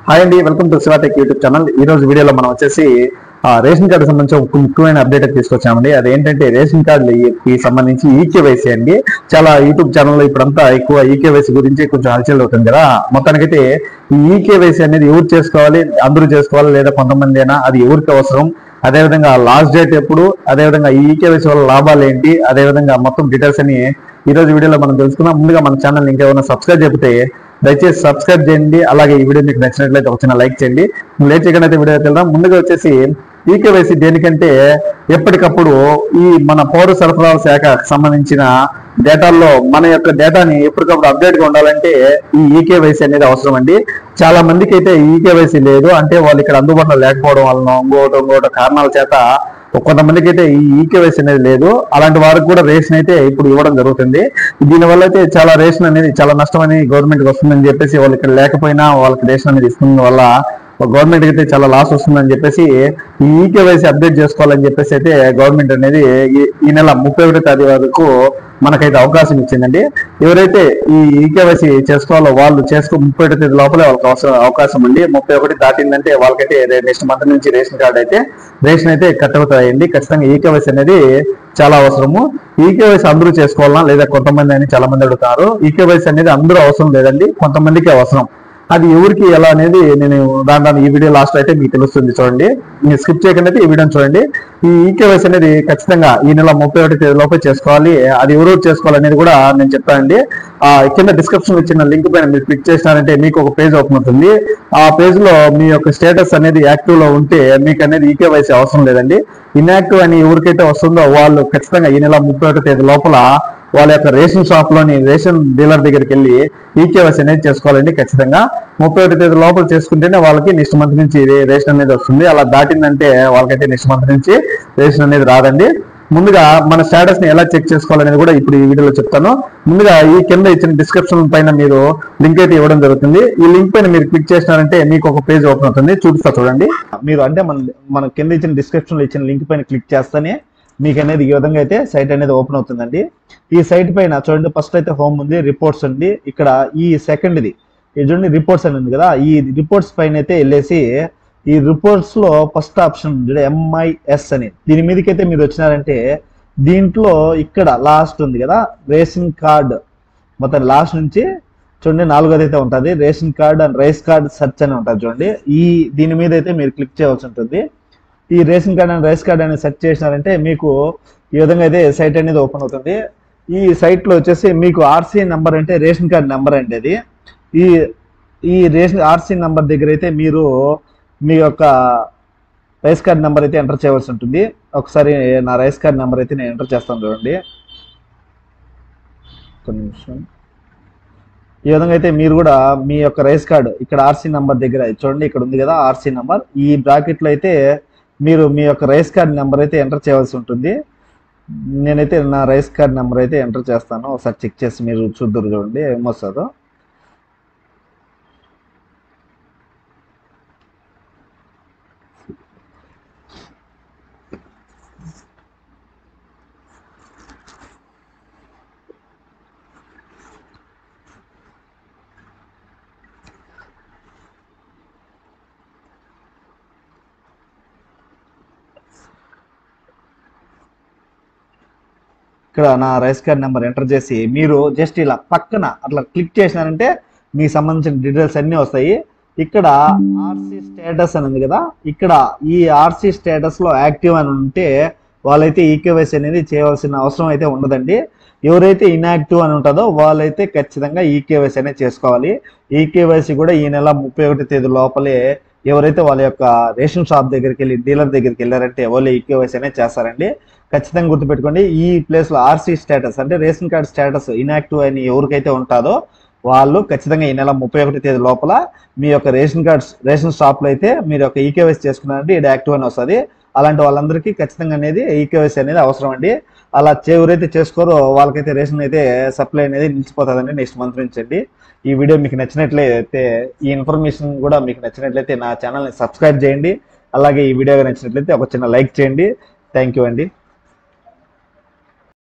Hi అండి, welcome to శివాటెక్ YouTube channel. ఈ రోజు వీడియోలో మనం వచ్చేసి రేషన్ కార్డు సంబంధించి ఒక ముఖ్యమైన అప్డేట్ తీసుకొచ్చామండి. అదేంటంటే రేషన్ కార్డుకి సంబంధించి ఈకేవైసీ అండి. చాలా యూట్యూబ్ ఛానల్లో ఇప్పుడంతా ఎక్కువ ఈకేవైసీ గురించి కొంచెం హల్చల్ అవుతుంది కదా. మొత్తానికైతే ఈ ఈకేవైసీ అనేది ఎవరు చేసుకోవాలి, అందరూ చేసుకోవాలి లేదా కొంతమంది అయినా, అది ఎవరికి అవసరం, అదేవిధంగా లాస్ట్ డేట్ ఎప్పుడు, అదేవిధంగా ఈ ఈకేవైసీ వల్ల లాభాలు ఏంటి, అదేవిధంగా మొత్తం డీటెయిల్స్ అని ఈ రోజు వీడియోలో మనం తెలుసుకుందాం. ముందుగా మన ఛానల్ ఇంకేమైనా సబ్స్క్రైబ్ చేయకపోతే దయచేసి సబ్స్క్రైబ్ చేయండి. అలాగే ఈ వీడియో మీకు నచ్చినట్లయితే ఒక చిన్న లైక్ చేయండి. లేట్ చేయకుండా అయితే వీడియోకి వెళ్దాం. ముందుగా వచ్చేసి ఈకేవైసీ దేనికంటే ఎప్పటికప్పుడు ఈ మన పౌర సరఫరాల శాఖకు సంబంధించిన డేటాల్లో మన యొక్క డేటాని ఎప్పటికప్పుడు అప్డేట్ గా ఉండాలంటే ఈ ఈకేవైసీ అనేది అవసరం అండి. చాలా మందికి అయితే ఈకేవైసీ లేదు, అంటే వాళ్ళు ఇక్కడ అందుబాటులో లేకపోవడం వలన ఇంకోటి కారణాల చేత కొంతమందికి అయితే ఈ ఈకేవైసీ అనేది లేదు. అలాంటి వారికి కూడా రేషన్ అయితే ఇప్పుడు ఇవ్వడం జరుగుతుంది. దీనివల్ల అయితే చాలా రేషన్ అనేది చాలా నష్టం అని గవర్నమెంట్కి వస్తుందని చెప్పేసి వాళ్ళు ఇక్కడ లేకపోయినా వాళ్ళకి రేషన్ అనేది ఇస్తున్న వల్ల గవర్నమెంట్ అయితే చాలా లాస్ వస్తుందని చెప్పేసి ఈ ఈకేవైసీ అప్డేట్ చేసుకోవాలని చెప్పేసి అయితే గవర్నమెంట్ అనేది ఈ నెల 31వ తేదీ వరకు మనకైతే అవకాశం ఇచ్చిందండి. ఎవరైతే ఈ ఈకేవైసీ చేసుకోవాలో వాళ్ళు 31వ తేదీ లోపలే వాళ్ళకి అవకాశం ఉంది. 31 దాటిందంటే వాళ్ళకైతే నెక్స్ట్ మంత్ నుంచి రేషన్ అయితే కట్ అవుతాయండి. ఖచ్చితంగా ఈకేవైసీ అనేది చాలా అవసరము. ఈకేవైసీ అందరూ చేసుకోవాలన్నా లేదా కొంతమంది అని చాలా మంది అడుగుతారు. ఈకేవైసీ అనేది అందరూ అవసరం లేదండి, కొంతమందికి అవసరం. అది ఎవరికి ఎలా అనేది నేను దాంట్లో ఈ వీడియో లాస్ట్ అయితే మీకు తెలుస్తుంది. చూడండి, మీరు స్కిప్ చేయకుండా ఈ వీడియోని చూడండి. ఈ ఈకేవైసీ అనేది ఖచ్చితంగా ఈ నెల 31వ తేదీ లోపే చేసుకోవాలి. అది ఎవరు చేసుకోవాలనేది కూడా నేను చెప్తానండి. కింద డిస్క్రిప్షన్ ఇచ్చిన లింక్ పైన మీరు క్లిక్ చేసినారంటే మీకు ఒక పేజ్ ఓపెన్ అవుతుంది. ఆ పేజ్ లో మీ యొక్క స్టేటస్ అనేది యాక్టివ్ లో ఉంటే మీకు అనేది ఈకేవైసీ అవసరం లేదండి. ఇన్యాక్టివ్ అని ఎవరికైతే వస్తుందో వాళ్ళు ఖచ్చితంగా ఈ నెల 31వ తేదీ లోపల వాళ్ళ యొక్క రేషన్ షాప్ లోని రేషన్ డీలర్ దగ్గరికి వెళ్ళి ఈకేవైసీ అనేది చేసుకోవాలండి. ఖచ్చితంగా 31వ తేదీ లోపల చేసుకుంటేనే వాళ్ళకి నెక్స్ట్ మంత్ నుంచి రేషన్ అనేది వస్తుంది. అలా దాటిందంటే వాళ్ళకైతే నెక్స్ట్ మంత్ నుంచి రేషన్ అనేది రాదండి. ముందుగా మన స్టేటస్ ని ఎలా చెక్ చేసుకోవాలనేది కూడా ఇప్పుడు ఈ వీడియోలో చెప్తాను. ముందుగా ఈ కింద ఇచ్చిన డిస్క్రిప్షన్ పైన మీరు లింక్ అయితే ఇవ్వడం జరుగుతుంది. ఈ లింక్ పైన మీరు క్లిక్ చేసినారంటే మీకు ఒక పేజ్ ఓపెన్ అవుతుంది. చూపిస్తా చూడండి. మీరు అంటే మన కింద ఇచ్చిన డిస్క్రిప్షన్ లో ఇచ్చిన లింక్ పైన క్లిక్ చేస్తేనే మీకు అనేది ఈ విధంగా అయితే సైట్ అనేది ఓపెన్ అవుతుందండి. ఈ సైట్ పైన చూడండి, ఫస్ట్ అయితే హోమ్ ఉంది, రిపోర్ట్స్ ఉంది. ఇక్కడ ఈ సెకండ్ది ఇది చూడండి, రిపోర్ట్స్ అని ఉంది కదా. ఈ రిపోర్ట్స్ పైన అయితే వెళ్ళేసి ఈ రిపోర్ట్స్ లో ఫస్ట్ ఆప్షన్ ఉంది MIS అని, దీని మీదకైతే మీరు వచ్చినారంటే దీంట్లో ఇక్కడ లాస్ట్ ఉంది కదా రేషన్ కార్డ్, మొత్తం లాస్ట్ నుంచి చూడండి 4వది అయితే ఉంటుంది. Ration card and rice card search అని ఉంటుంది చూడండి. దీని మీద అయితే మీరు క్లిక్ చేయవలసి ఉంటుంది. ఈ ration card and rice card అనేది సెర్చ్ చేసినారంటే మీకు ఈ విధంగా అయితే సైట్ అనేది ఓపెన్ అవుతుంది. ఈ సైట్ లో వచ్చేసి మీకు RC నెంబర్ అంటే రేషన్ కార్డ్ నెంబర్ అంటే అది ఈ రేషన్ RC నెంబర్ దగ్గర అయితే మీరు మీ యొక్క రైస్ కార్డ్ నెంబర్ అయితే ఎంటర్ చేయవలసి ఉంటుంది. ఒకసారి నా రైస్ కార్డ్ నెంబర్ అయితే నేను ఎంటర్ చేస్తాను చూడండి. ఒక నిమిషం. ఈ విధంగా అయితే మీరు కూడా మీ యొక్క రైస్ కార్డ్ ఇక్కడ RC నెంబర్ దగ్గర చూడండి, ఇక్కడ ఉంది కదా RC నెంబర్. ఈ బ్రాకెట్లో అయితే మీరు మీ యొక్క రైస్ కార్డ్ నెంబర్ అయితే ఎంటర్ చేయవలసి ఉంటుంది. నేనైతే నా రైస్ కార్డ్ నెంబర్ అయితే ఎంటర్ చేస్తాను. ఒకసారి చెక్ చేసి మీరు చూద్దరు చూడండి ఏమొస్తుందో. ఇక్కడ నా రైస్ కార్డ్ నెంబర్ ఎంటర్ చేసి మీరు జస్ట్ ఇలా పక్కన అట్లా క్లిక్ చేసినారంటే మీకు సంబంధించిన డీటెయిల్స్ అన్నీ వస్తాయి. ఇక్కడ RC స్టేటస్ అని ఉంది కదా, ఇక్కడ ఈ RC స్టేటస్ లో యాక్టివ్ అని ఉంటే వాళ్ళైతే ఈకేవైసీ అనేది చేయవలసిన అవసరం అయితే ఉండదండి. ఎవరైతే ఇన్యాక్టివ్ అని ఉంటుందో వాళ్ళైతే ఖచ్చితంగా ఈకేవైసీ అనేది చేసుకోవాలి. ఈకేవైసీ కూడా ఈ నెల 31వ తేదీ లోపలే ఎవరైతే వాళ్ళ యొక్క రేషన్ షాప్ దగ్గరికి వెళ్ళి డీలర్ దగ్గరికి వెళ్ళారంటే వాళ్ళు ఈకేవైసీ అనేది చేస్తారండి. ఖచ్చితంగా గుర్తుపెట్టుకోండి. ఈ ప్లేస్ లో RC స్టేటస్ అంటే రేషన్ కార్డ్ స్టేటస్ ఇన్యాక్టివ్ అని ఎవరికైతే ఉంటుందో వాళ్ళు ఖచ్చితంగా ఈ నెల 31వ తేదీ లోపల మీ యొక్క రేషన్ షాప్ లో అయితే మీరు యొక్క ఈకేవైసీ చేసుకున్నారంటే ఇది యాక్టివ్ అని వస్తుంది. అలాంటి వాళ్ళందరికీ ఖచ్చితంగా అనేది ఈకేవైసీ అనేది అవసరం అండి. అలా ఎవరైతే చేసుకోరో వాళ్ళకైతే రేషన్ అయితే సప్లై అనేది నిలిచిపోతుందండి నెక్స్ట్ మంత్ నుంచి అండి. ఈ వీడియో మీకు నచ్చినట్లయితే, ఈ ఇన్ఫర్మేషన్ కూడా మీకు నచ్చినట్లయితే నా ఛానల్ని సబ్స్క్రైబ్ చేయండి. అలాగే ఈ వీడియో నచ్చినట్లయితే ఒక చిన్న లైక్ చేయండి. థ్యాంక్ యూ అండి.